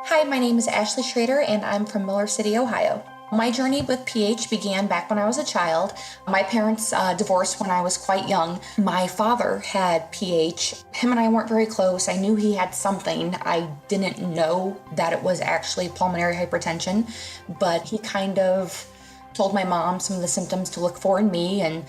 Hi, my name is Ashley Schroeder, and I'm from Miller City, Ohio. My journey with pH began back when I was a child. My parents divorced when I was quite young. My father had pH. Him and I weren't very close. I knew he had something. I didn't know that it was actually pulmonary hypertension, but he kind of told my mom some of the symptoms to look for in me. And,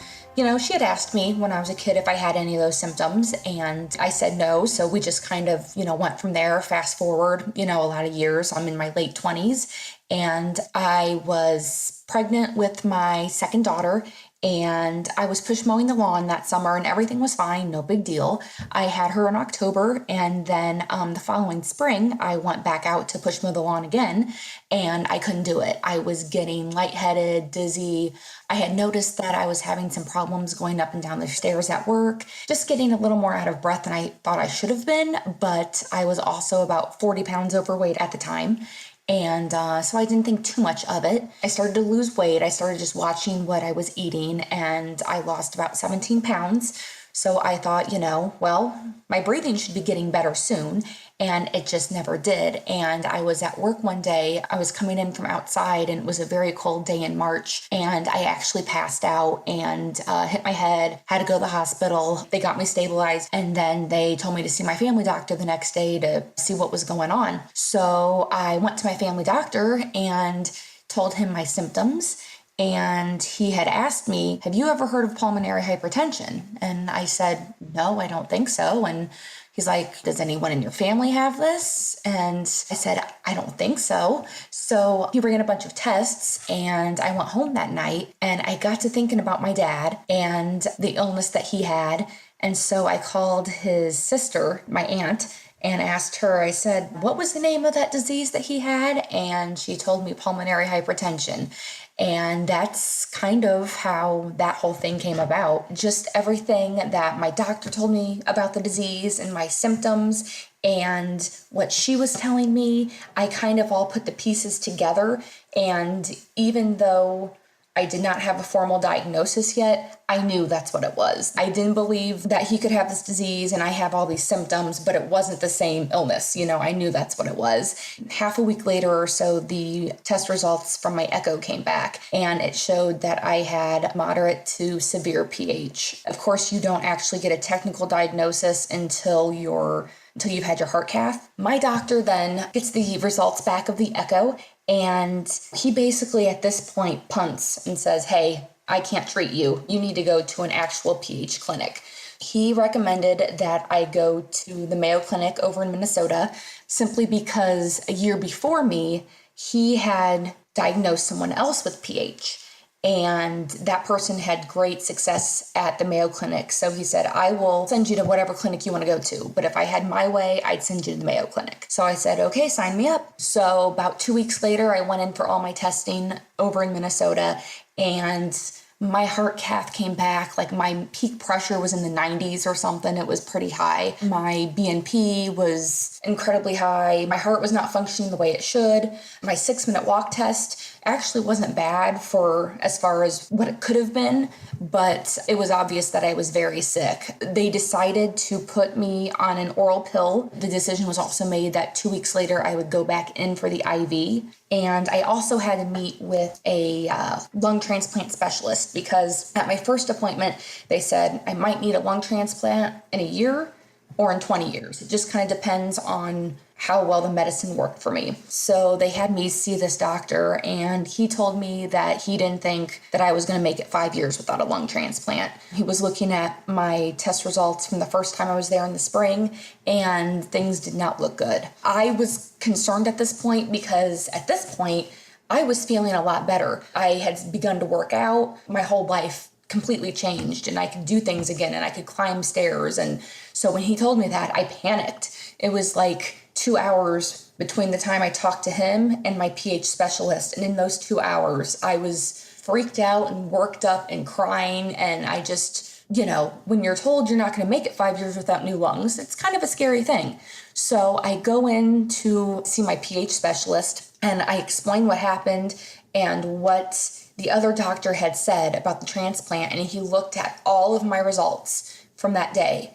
she had asked me when I was a kid if I had any of those symptoms, and I said no. So we just kind of, went from there. Fast forward, a lot of years. I'm in my late 20s, and I was pregnant with my second daughter. And I was push mowing the lawn that summer and everything was fine, no big deal. I had her in October, and then the following spring, I went back out to push mow the lawn again, and I couldn't do it. I was getting lightheaded, dizzy. I had noticed that I was having some problems going up and down the stairs at work, just getting a little more out of breath than I thought I should have been, but I was also about 40 pounds overweight at the time. And so I didn't think too much of it. I started to lose weight. I started just watching what I was eating, and I lost about 17 pounds. So I thought, well, my breathing should be getting better soon. And it just never did. And I was at work one day. I was coming in from outside, and it was a very cold day in March. And I actually passed out and hit my head, had to go to the hospital. They got me stabilized. And then they told me to see my family doctor the next day to see what was going on. So I went to my family doctor and told him my symptoms. And he had asked me, have you ever heard of pulmonary hypertension? And I said, no, I don't think so. And he's like, does anyone in your family have this? And I said, I don't think so. So he ran a bunch of tests, and I went home that night, and I got to thinking about my dad and the illness that he had. And so I called his sister, my aunt, and asked her, I said, what was the name of that disease that he had? And she told me pulmonary hypertension. And that's kind of how that whole thing came about. Just everything that my doctor told me about the disease and my symptoms and what she was telling me, I kind of all put the pieces together. And even though I did not have a formal diagnosis yet, I knew that's what it was. I didn't believe that he could have this disease and I have all these symptoms, but it wasn't the same illness. I knew that's what it was. Half a week later or so, the test results from my echo came back, and it showed that I had moderate to severe pH. Of course, you don't actually get a technical diagnosis until you've had your heart cath. My doctor then gets the results back of the echo, and he basically at this point punts and says, hey, I can't treat you. You need to go to an actual pH clinic. He recommended that I go to the Mayo Clinic over in Minnesota simply because a year before me, he had diagnosed someone else with pH. And that person had great success at the Mayo Clinic. So he said, I will send you to whatever clinic you want to go to. But if I had my way, I'd send you to the Mayo Clinic. So I said, okay, sign me up. So about 2 weeks later, I went in for all my testing over in Minnesota, and my heart cath came back, like my peak pressure was in the 90s or something. It was pretty high. My BNP was incredibly high. My heart was not functioning the way it should. My 6-minute walk test actually wasn't bad for as far as what it could have been, but it was obvious that I was very sick. They decided to put me on an oral pill. The decision was also made that 2 weeks later I would go back in for the IV. And I also had to meet with a lung transplant specialist because at my first appointment, they said I might need a lung transplant in a year or in 20 years. It just kind of depends on how well the medicine worked for me. So they had me see this doctor, and he told me that he didn't think that I was going to make it 5 years without a lung transplant. He was looking at my test results from the first time I was there in the spring, and things did not look good. I was concerned at this point because at this point, I was feeling a lot better. I had begun to work out. My whole life completely changed, and I could do things again, and I could climb stairs. And so when he told me that, I panicked. It was like 2 hours between the time I talked to him and my pH specialist. And in those 2 hours, I was freaked out and worked up and crying. And I just, when you're told you're not going to make it 5 years without new lungs, it's kind of a scary thing. So I go in to see my pH specialist, and I explain what happened and what the other doctor had said about the transplant. And he looked at all of my results from that day.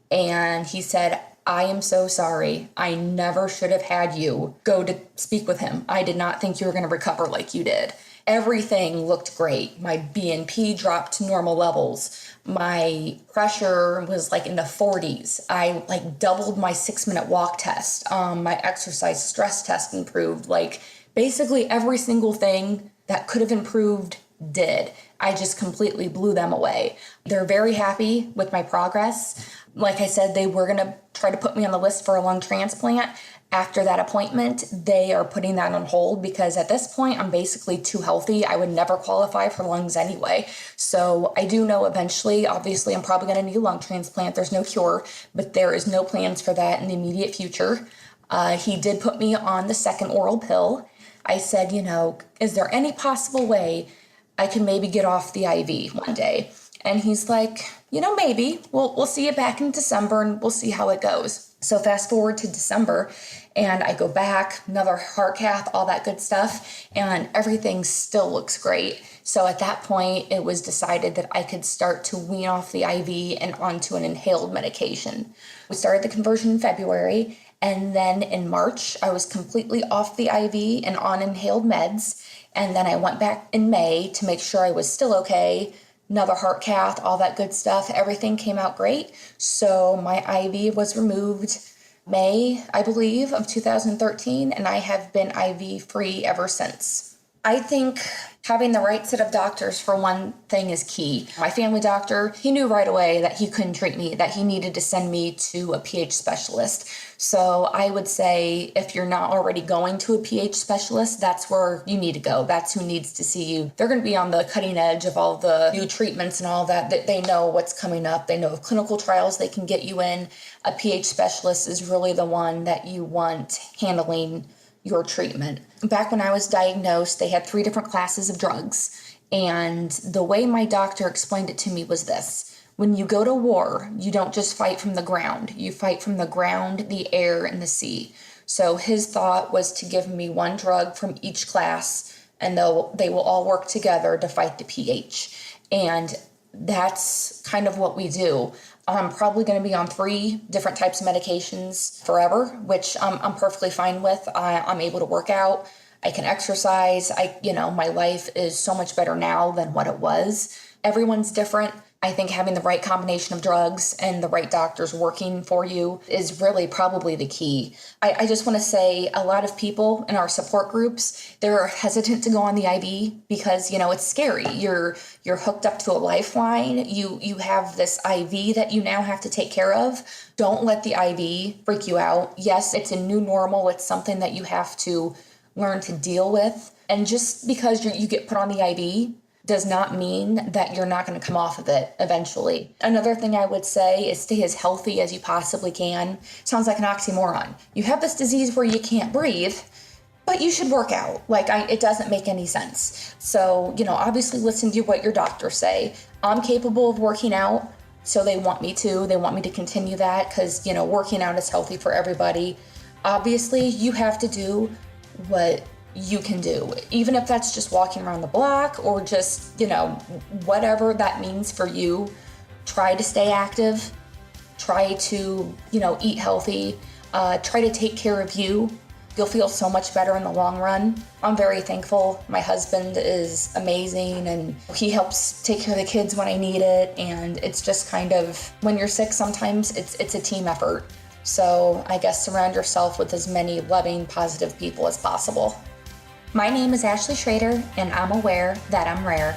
And he said, I am so sorry. I never should have had you go to speak with him. I did not think you were going to recover like you did. Everything looked great. My BNP dropped to normal levels. My pressure was like in the 40s. I like doubled my 6-minute walk test. My exercise stress test improved. Like basically every single thing that could have improved did. I just completely blew them away. They're very happy with my progress. Like I said, they were going to try to put me on the list for a lung transplant. After that appointment, they are putting that on hold because at this point, I'm basically too healthy. I would never qualify for lungs anyway. So I do know eventually, obviously, I'm probably going to need a lung transplant. There's no cure, but there is no plans for that in the immediate future. He did put me on the second oral pill. I said, is there any possible way I can maybe get off the IV one day? And he's like, maybe. We'll see you back in December and we'll see how it goes. So fast forward to December and I go back, another heart cath, all that good stuff, and everything still looks great. So at that point, it was decided that I could start to wean off the IV and onto an inhaled medication. We started the conversion in February, and then in March, I was completely off the IV and on inhaled meds. And then I went back in May to make sure I was still okay. Another heart cath, all that good stuff. Everything came out great. So my IV was removed May, I believe, of 2013, and I have been IV free ever since. I think having the right set of doctors for one thing is key. My family doctor, he knew right away that he couldn't treat me, that he needed to send me to a pH specialist. So I would say if you're not already going to a pH specialist, that's where you need to go. That's who needs to see you. They're going to be on the cutting edge of all the new treatments and all that. They know what's coming up. They know of clinical trials they can get you in. A pH specialist is really the one that you want handling your treatment. Back when I was diagnosed, they had 3 different classes of drugs. And the way my doctor explained it to me was this. When you go to war, you don't just fight from the ground. You fight from the ground, the air, and the sea. So his thought was to give me one drug from each class, and they will all work together to fight the pH. And that's kind of what we do. I'm probably going to be on 3 different types of medications forever, which I'm perfectly fine with. I'm able to work out. I can exercise. My life is so much better now than what it was. Everyone's different. I think having the right combination of drugs and the right doctors working for you is really probably the key. I just want to say a lot of people in our support groups, they're hesitant to go on the IV because, it's scary. You're hooked up to a lifeline. You have this IV that you now have to take care of. Don't let the IV freak you out. Yes, it's a new normal. It's something that you have to learn to deal with. And just because you get put on the IV does not mean that you're not going to come off of it eventually. Another thing I would say is stay as healthy as you possibly can. Sounds like an oxymoron. You have this disease where you can't breathe, but you should work out. It doesn't make any sense. So, obviously listen to what your doctors say. I'm capable of working out, so they want me to. They want me to continue that because, working out is healthy for everybody. Obviously, you have to do what you can do, even if that's just walking around the block or just, whatever that means for you. Try to stay active, try to, eat healthy, try to take care of you. You'll feel so much better in the long run. I'm very thankful. My husband is amazing and he helps take care of the kids when I need it. And it's just kind of, when you're sick, sometimes it's a team effort. So I guess surround yourself with as many loving, positive people as possible. My name is Ashley Schroeder, and I'm aware that I'm rare.